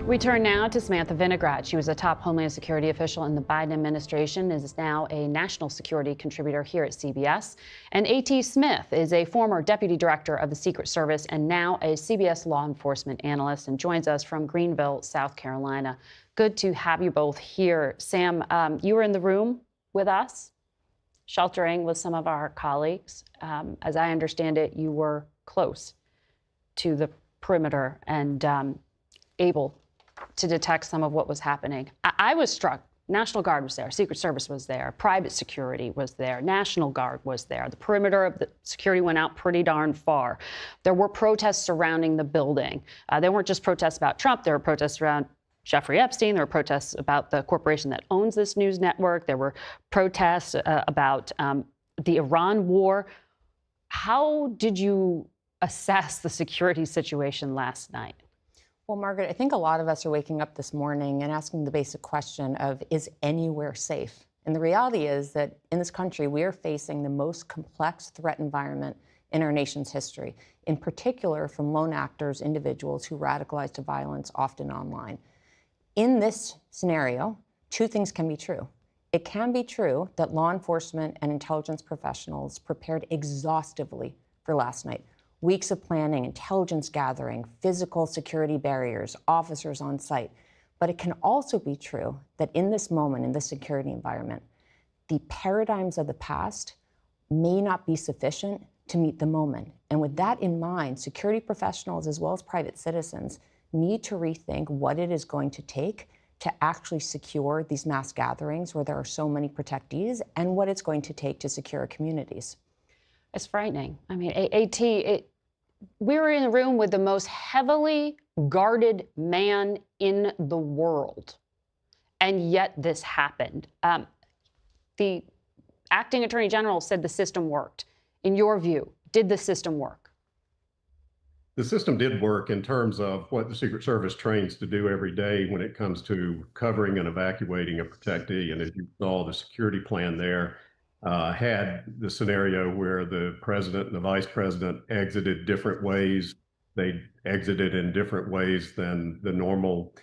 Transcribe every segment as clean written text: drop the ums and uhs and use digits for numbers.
We turn now to Samantha Vinograd. She was a top Homeland Security official in the Biden administration, is now a national security contributor here at CBS. And A.T. Smith is a former deputy director of the Secret Service and now a CBS law enforcement analyst and joins us from Greenville, South Carolina. Good to have you both here. Sam, you were in the room with us, sheltering with some of our colleagues. As I understand it, you were close to the perimeter and able to detect some of what was happening. I was struck. National Guard was there, Secret Service was there, private security was there, National Guard was there. The perimeter of the security went out pretty darn far. There were protests surrounding the building. They weren't just protests about Trump. There were protests around Jeffrey Epstein. There were protests about the corporation that owns this news network. There were protests about the Iran war. How did you assess the security situation last night? Well, Margaret, I think a lot of us are waking up this morning and asking the basic question of, is anywhere safe? And the reality is that in this country, we are facing the most complex threat environment in our nation's history, in particular from lone actors, individuals who radicalize to violence, often online. In this scenario, two things can be true. It can be true that law enforcement and intelligence professionals prepared exhaustively for last night. Weeks of planning, intelligence gathering, physical security barriers, officers on site. But it can also be true that in this moment, in this security environment, the paradigms of the past may not be sufficient to meet the moment. And with that in mind, security professionals as well as private citizens need to rethink what it is going to take to actually secure these mass gatherings where there are so many protectees and what it's going to take to secure communities. It's frightening. I mean, we were in a room with the most heavily guarded man in the world, and yet this happened. The acting attorney general said the system worked. In your view, did the system work? The system did work in terms of what the Secret Service trains to do every day when it comes to covering and evacuating a protectee. And as you saw, the security plan there had the scenario where the president and the vice president exited different ways. They exited in different ways than the normal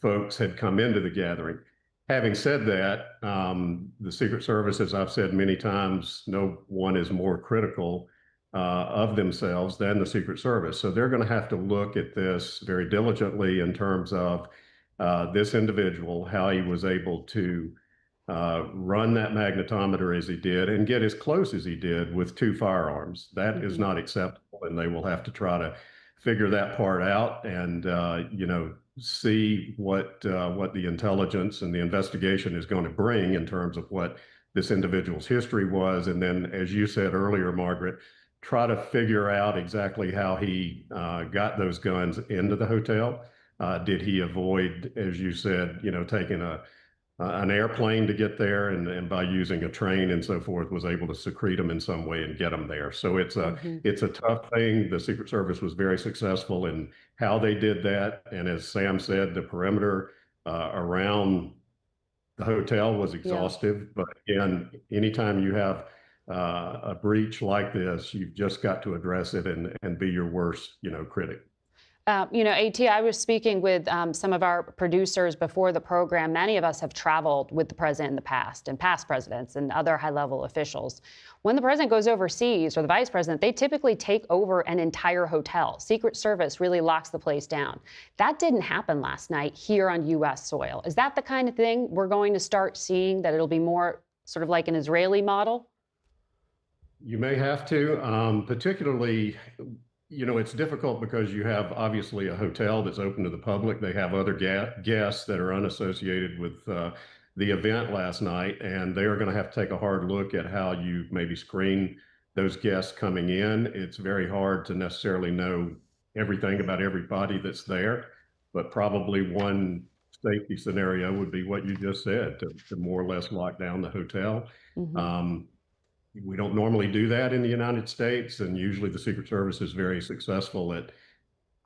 folks had come into the gathering. Having said that, the Secret Service, as I've said many times, no one is more critical of themselves than the Secret Service. So they're going to have to look at this very diligently in terms of this individual, how he was able to run that magnetometer as he did and get as close as he did with two firearms. That is not acceptable, and they will have to try to figure that part out and see what the intelligence and the investigation is going to bring in terms of what this individual's history was. And then, as you said earlier, Margaret, try to figure out exactly how he got those guns into the hotel. Did he avoid, as you said, taking an airplane to get there, and by using a train and so forth, was able to secrete them in some way and get them there. So it's a tough thing. The Secret Service was very successful in how they did that. And as Sam said, the perimeter around the hotel was exhaustive. But again, anytime you have a breach like this, you've just got to address it and be your worst, critic. A.T., I was speaking with some of our producers before the program. Many of us have traveled with the president in the past, and past presidents and other high-level officials. When the president goes overseas, or the vice president, they typically take over an entire hotel. Secret Service really locks the place down. That didn't happen last night here on U.S. soil. Is that the kind of thing we're going to start seeing, that it'll be more sort of like an Israeli model? You may have to, particularly. It's difficult because you have obviously a hotel that's open to the public. They have other guests that are unassociated with the event last night, and they are going to have to take a hard look at how you maybe screen those guests coming in. It's very hard to necessarily know everything about everybody that's there, but probably one safety scenario would be what you just said, to more or less lock down the hotel. We don't normally do that in the United States, and usually the Secret Service is very successful at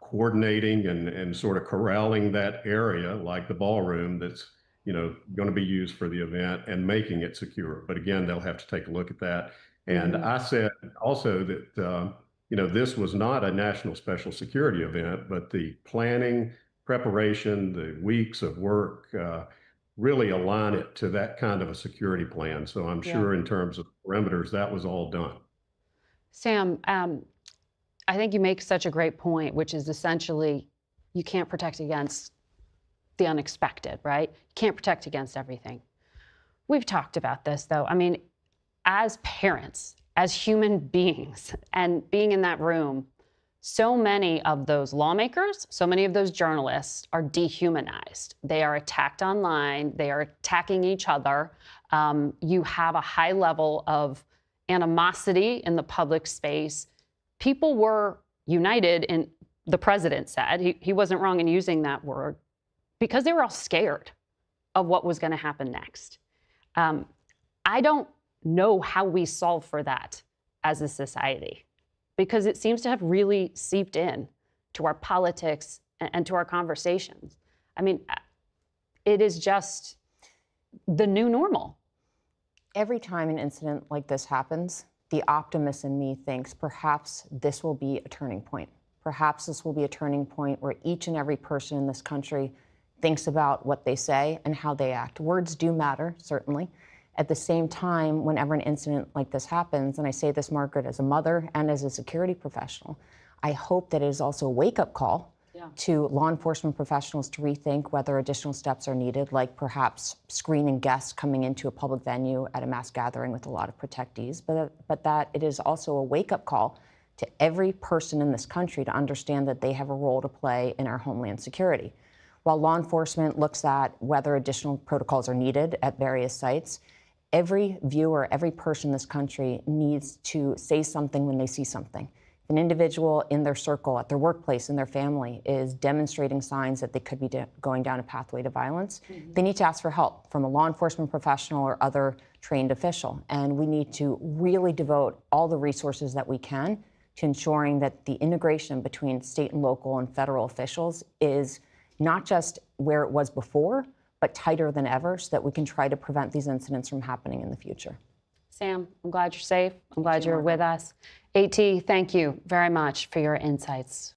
coordinating and sort of corralling that area, like the ballroom that's going to be used for the event, and making it secure. But again, they'll have to take a look at that. And I said also that this was not a national special security event, but the planning, preparation, the weeks of work, really align it to that kind of a security plan. So I'm sure in terms of parameters, that was all done. Sam, I think you make such a great point, which is essentially you can't protect against the unexpected, right? You can't protect against everything. We've talked about this, though. I mean, as parents, as human beings, and being in that room, so many of those lawmakers, so many of those journalists are dehumanized. They are attacked online. They are attacking each other. You have a high level of animosity in the public space. People were united, and the president said, he wasn't wrong in using that word, because they were all scared of what was going to happen next. I don't know how we solve for that as a society, because it seems to have really seeped in to our politics and to our conversations. I mean, it is just the new normal. Every time an incident like this happens, the optimist in me thinks perhaps this will be a turning point. Perhaps this will be a turning point where each and every person in this country thinks about what they say and how they act. Words do matter, certainly. At the same time, whenever an incident like this happens, and I say this, Margaret, as a mother and as a security professional, I hope that it is also a wake-up call to law enforcement professionals to rethink whether additional steps are needed, like perhaps screening guests coming into a public venue at a mass gathering with a lot of protectees, but that it is also a wake-up call to every person in this country to understand that they have a role to play in our homeland security. While law enforcement looks at whether additional protocols are needed at various sites, every viewer, every person in this country needs to say something when they see something. If an individual in their circle, at their workplace, in their family is demonstrating signs that they could be going down a pathway to violence, they need to ask for help from a law enforcement professional or other trained official. And we need to really devote all the resources that we can to ensuring that the integration between state and local and federal officials is not just where it was before, but tighter than ever, so that we can try to prevent these incidents from happening in the future. Sam, I'm glad you're safe. I'm glad you're with us. AT, thank you very much for your insights.